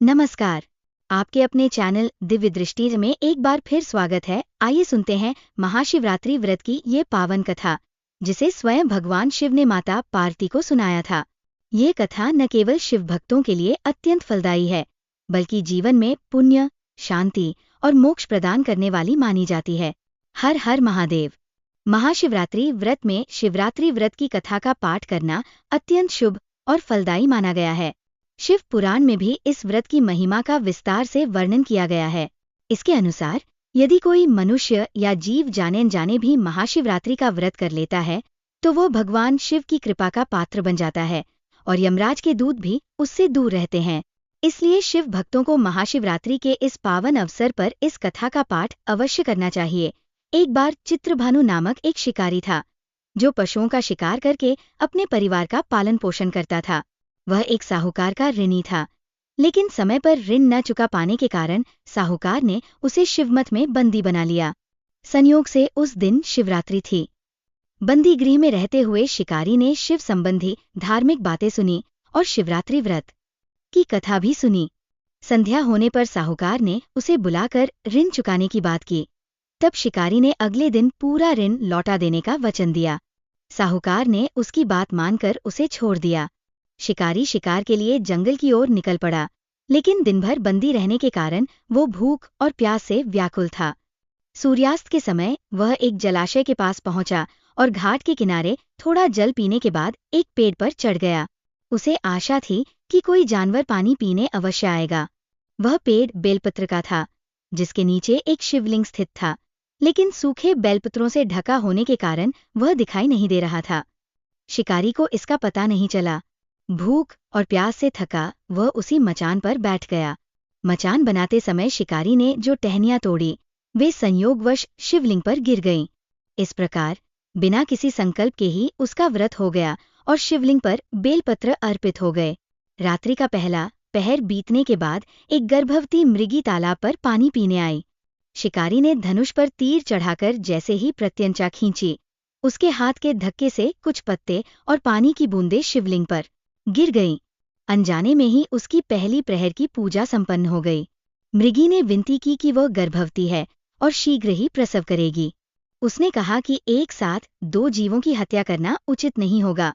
नमस्कार। आपके अपने चैनल दिव्य दृष्टि में एक बार फिर स्वागत है। आइए सुनते हैं महाशिवरात्रि व्रत की ये पावन कथा, जिसे स्वयं भगवान शिव ने माता पार्वती को सुनाया था। ये कथा न केवल शिव भक्तों के लिए अत्यंत फलदायी है, बल्कि जीवन में पुण्य, शांति और मोक्ष प्रदान करने वाली मानी जाती है। हर हर महादेव। महाशिवरात्रि व्रत में शिवरात्रि व्रत की कथा का पाठ करना अत्यंत शुभ और फलदायी माना गया है। शिव पुराण में भी इस व्रत की महिमा का विस्तार से वर्णन किया गया है। इसके अनुसार यदि कोई मनुष्य या जीव जाने अनजाने भी महाशिवरात्रि का व्रत कर लेता है तो वो भगवान शिव की कृपा का पात्र बन जाता है और यमराज के दूत भी उससे दूर रहते हैं। इसलिए शिव भक्तों को महाशिवरात्रि के इस पावन अवसर पर इस कथा का पाठ अवश्य करना चाहिए। एक बार चित्रभानु नामक एक शिकारी था, जो पशुओं का शिकार करके अपने परिवार का पालन पोषण करता था। वह एक साहूकार का ऋणी था, लेकिन समय पर ऋण न चुका पाने के कारण साहूकार ने उसे शिवमठ में बंदी बना लिया। संयोग से उस दिन शिवरात्रि थी। बंदी गृह में रहते हुए शिकारी ने शिव संबंधी धार्मिक बातें सुनी और शिवरात्रि व्रत की कथा भी सुनी। संध्या होने पर साहूकार ने उसे बुलाकर ऋण चुकाने की बात की। तब शिकारी ने अगले दिन पूरा ऋण लौटा देने का वचन दिया। साहूकार ने उसकी बात मानकर उसे छोड़ दिया। शिकारी शिकार के लिए जंगल की ओर निकल पड़ा, लेकिन दिन भर बंदी रहने के कारण वो भूख और प्यास से व्याकुल था। सूर्यास्त के समय वह एक जलाशय के पास पहुंचा और घाट के किनारे थोड़ा जल पीने के बाद एक पेड़ पर चढ़ गया। उसे आशा थी कि कोई जानवर पानी पीने अवश्य आएगा। वह पेड़ बेलपत्र का था, जिसके नीचे एक शिवलिंग स्थित था, लेकिन सूखे बेलपत्रों से ढका होने के कारण वह दिखाई नहीं दे रहा था। शिकारी को इसका पता नहीं चला। भूख और प्यास से थका वह उसी मचान पर बैठ गया। मचान बनाते समय शिकारी ने जो टहनियां तोड़ी वे संयोगवश शिवलिंग पर गिर गईं। इस प्रकार बिना किसी संकल्प के ही उसका व्रत हो गया और शिवलिंग पर बेलपत्र अर्पित हो गए। रात्रि का पहला पहर बीतने के बाद एक गर्भवती मृगी तालाब पर पानी पीने आई। शिकारी ने धनुष पर तीर चढ़ाकर जैसे ही प्रत्यंचा खींची, उसके हाथ के धक्के से कुछ पत्ते और पानी की बूंदें शिवलिंग पर गिर गईं। अनजाने में ही उसकी पहली प्रहर की पूजा संपन्न हो गई। मृगी ने विनती की कि वह गर्भवती है और शीघ्र ही प्रसव करेगी। उसने कहा कि एक साथ दो जीवों की हत्या करना उचित नहीं होगा।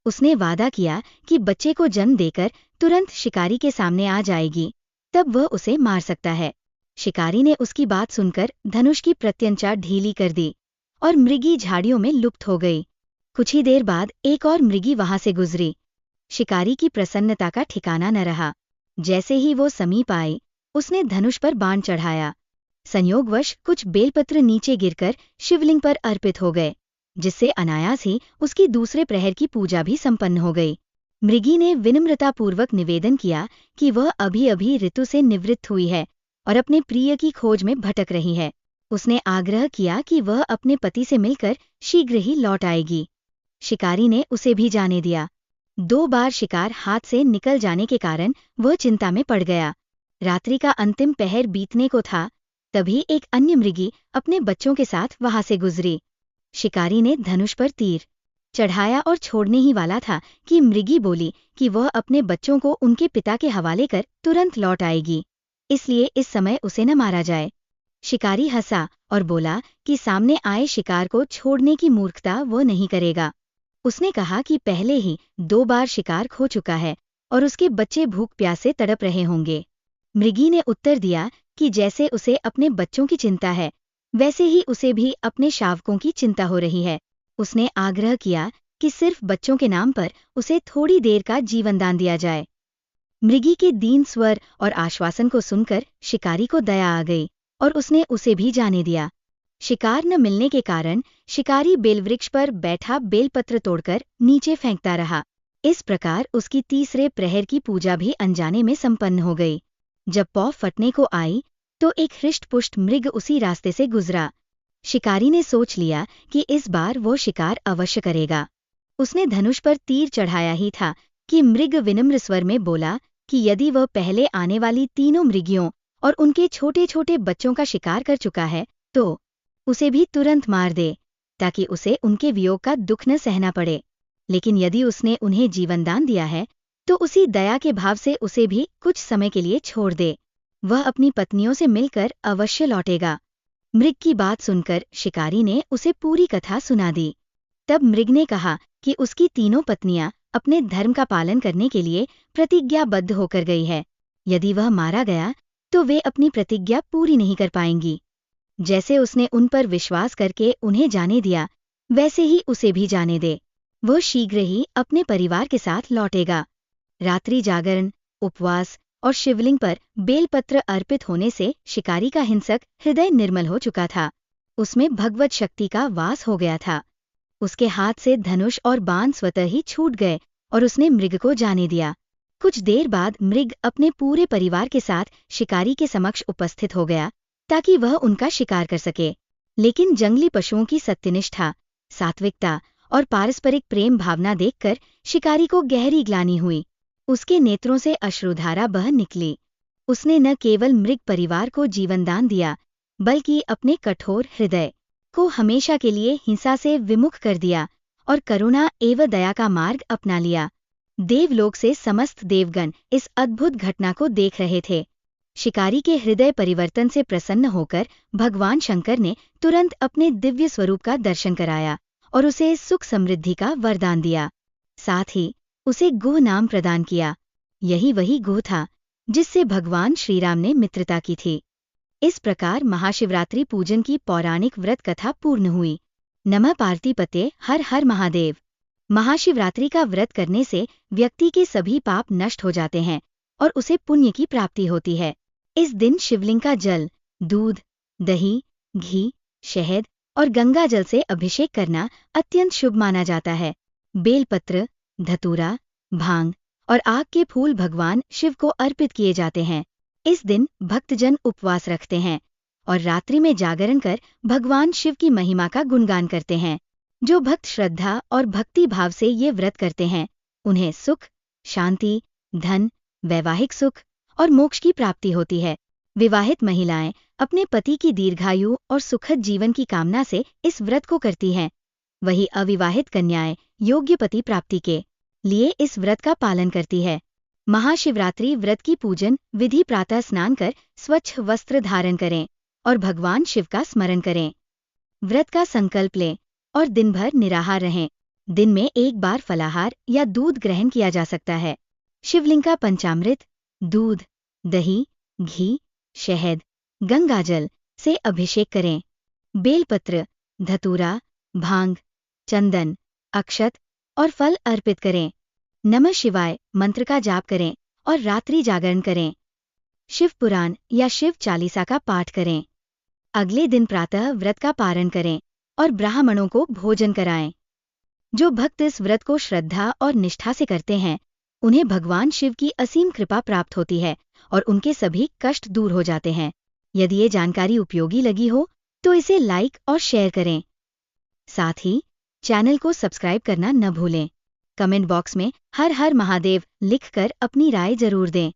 उसने वादा किया कि बच्चे को जन्म देकर तुरंत शिकारी के सामने आ जाएगी, तब वह उसे मार सकता है। शिकारी ने उसकी बात सुनकर धनुष की प्रत्यंचा ढीली कर दी और मृगी झाड़ियों में लुप्त हो गई। कुछ ही देर बाद एक और मृगी वहां से गुजरी। शिकारी की प्रसन्नता का ठिकाना न रहा। जैसे ही वो समीप आई, उसने धनुष पर बाण चढ़ाया। संयोगवश कुछ बेलपत्र नीचे गिरकर शिवलिंग पर अर्पित हो गए, जिससे अनायास ही उसकी दूसरे प्रहर की पूजा भी संपन्न हो गई। मृगी ने विनम्रतापूर्वक निवेदन किया कि वह अभी अभी ऋतु से निवृत्त हुई है और अपने प्रिय की खोज में भटक रही है। उसने आग्रह किया कि वह अपने पति से मिलकर शीघ्र ही लौट आएगी। शिकारी ने उसे भी जाने दिया। 2 बार शिकार हाथ से निकल जाने के कारण वह चिंता में पड़ गया। रात्रि का अंतिम पहर बीतने को था, तभी एक अन्य मृगी अपने बच्चों के साथ वहां से गुजरी। शिकारी ने धनुष पर तीर चढ़ाया और छोड़ने ही वाला था कि मृगी बोली कि वह अपने बच्चों को उनके पिता के हवाले कर तुरंत लौट आएगी, इसलिए इस समय उसे न मारा जाए। शिकारी हंसा और बोला कि सामने आए शिकार को छोड़ने की मूर्खता वह नहीं करेगा। उसने कहा कि पहले ही 2 बार शिकार खो चुका है और उसके बच्चे भूख प्यास से तड़प रहे होंगे। मृगी ने उत्तर दिया कि जैसे उसे अपने बच्चों की चिंता है, वैसे ही उसे भी अपने शावकों की चिंता हो रही है। उसने आग्रह किया कि सिर्फ बच्चों के नाम पर उसे थोड़ी देर का जीवन दान दिया जाए। मृगी के दीन स्वर और आश्वासन को सुनकर शिकारी को दया आ गई और उसने उसे भी जाने दिया। शिकार न मिलने के कारण शिकारी बेलवृक्ष पर बैठा बेलपत्र तोड़कर नीचे फेंकता रहा। इस प्रकार उसकी तीसरे प्रहर की पूजा भी अनजाने में संपन्न हो गई। जब पौ फटने को आई तो एक हृष्ट-पुष्ट मृग उसी रास्ते से गुजरा। शिकारी ने सोच लिया कि इस बार वो शिकार अवश्य करेगा। उसने धनुष पर तीर चढ़ाया ही था कि मृग विनम्र स्वर में बोला कि यदि वह पहले आने वाली तीनों मृगियों और उनके छोटे छोटे बच्चों का शिकार कर चुका है तो उसे भी तुरंत मार दे, ताकि उसे उनके वियोग का दुख न सहना पड़े। लेकिन यदि उसने उन्हें जीवनदान दिया है तो उसी दया के भाव से उसे भी कुछ समय के लिए छोड़ दे। वह अपनी पत्नियों से मिलकर अवश्य लौटेगा। मृग की बात सुनकर शिकारी ने उसे पूरी कथा सुना दी। तब मृग ने कहा कि उसकी तीनों पत्नियां अपने धर्म का पालन करने के लिए प्रतिज्ञाबद्ध होकर गई है। यदि वह मारा गया तो वे अपनी प्रतिज्ञा पूरी नहीं कर पाएंगी। जैसे उसने उन पर विश्वास करके उन्हें जाने दिया, वैसे ही उसे भी जाने दे। वह शीघ्र ही अपने परिवार के साथ लौटेगा। रात्रि जागरण, उपवास और शिवलिंग पर बेलपत्र अर्पित होने से शिकारी का हिंसक हृदय निर्मल हो चुका था। उसमें भगवत शक्ति का वास हो गया था। उसके हाथ से धनुष और बाण स्वतः ही छूट गए और उसने मृग को जाने दिया। कुछ देर बाद मृग अपने पूरे परिवार के साथ शिकारी के समक्ष उपस्थित हो गया ताकि वह उनका शिकार कर सके। लेकिन जंगली पशुओं की सत्यनिष्ठा, सात्विकता और पारस्परिक प्रेम भावना देखकर शिकारी को गहरी ग्लानि हुई। उसके नेत्रों से अश्रुधारा बह निकली। उसने न केवल मृग परिवार को जीवनदान दिया, बल्कि अपने कठोर हृदय को हमेशा के लिए हिंसा से विमुख कर दिया और करुणा एवं दया का मार्ग अपना लिया। देवलोक से समस्त देवगण इस अद्भुत घटना को देख रहे थे। शिकारी के हृदय परिवर्तन से प्रसन्न होकर भगवान शंकर ने तुरंत अपने दिव्य स्वरूप का दर्शन कराया और उसे सुख समृद्धि का वरदान दिया। साथ ही उसे गुह नाम प्रदान किया। यही वही गुह था जिससे भगवान श्रीराम ने मित्रता की थी। इस प्रकार महाशिवरात्रि पूजन की पौराणिक व्रत कथा पूर्ण हुई। नमः पार्थिपते हर हर महादेव। महाशिवरात्रि का व्रत करने से व्यक्ति के सभी पाप नष्ट हो जाते हैं और उसे पुण्य की प्राप्ति होती है। इस दिन शिवलिंग का जल, दूध, दही, घी, शहद और गंगा जल से अभिषेक करना अत्यंत शुभ माना जाता है। बेलपत्र, धतूरा, भांग और आग के फूल भगवान शिव को अर्पित किए जाते हैं। इस दिन भक्तजन उपवास रखते हैं और रात्रि में जागरण कर भगवान शिव की महिमा का गुणगान करते हैं। जो भक्त श्रद्धा और भक्ति भाव से ये व्रत करते हैं, उन्हें सुख, शांति, धन, वैवाहिक सुख और मोक्ष की प्राप्ति होती है। विवाहित महिलाएं अपने पति की दीर्घायु और सुखद जीवन की कामना से इस व्रत को करती हैं। वही अविवाहित कन्याएं योग्य पति प्राप्ति के लिए इस व्रत का पालन करती है। महाशिवरात्रि व्रत की पूजन विधि प्रातः स्नान कर स्वच्छ वस्त्र धारण करें और भगवान शिव का स्मरण करें। व्रत का संकल्प लें और दिन भर निराहार रहें। दिन में एक बार फलाहार या दूध ग्रहण किया जा सकता है। शिवलिंग का पंचामृत, दूध, दही, घी, शहद, गंगाजल से अभिषेक करें। बेलपत्र, धतूरा, भांग, चंदन, अक्षत और फल अर्पित करें। नमः शिवाय मंत्र का जाप करें और रात्रि जागरण करें। शिव पुराण या शिव चालीसा का पाठ करें। अगले दिन प्रातः व्रत का पारण करें और ब्राह्मणों को भोजन कराएं। जो भक्त इस व्रत को श्रद्धा और निष्ठा से करते हैं, उन्हें भगवान शिव की असीम कृपा प्राप्त होती है और उनके सभी कष्ट दूर हो जाते हैं। यदि ये जानकारी उपयोगी लगी हो तो इसे लाइक और शेयर करें। साथ ही चैनल को सब्सक्राइब करना न भूलें। कमेंट बॉक्स में हर हर महादेव लिखकर अपनी राय जरूर दें।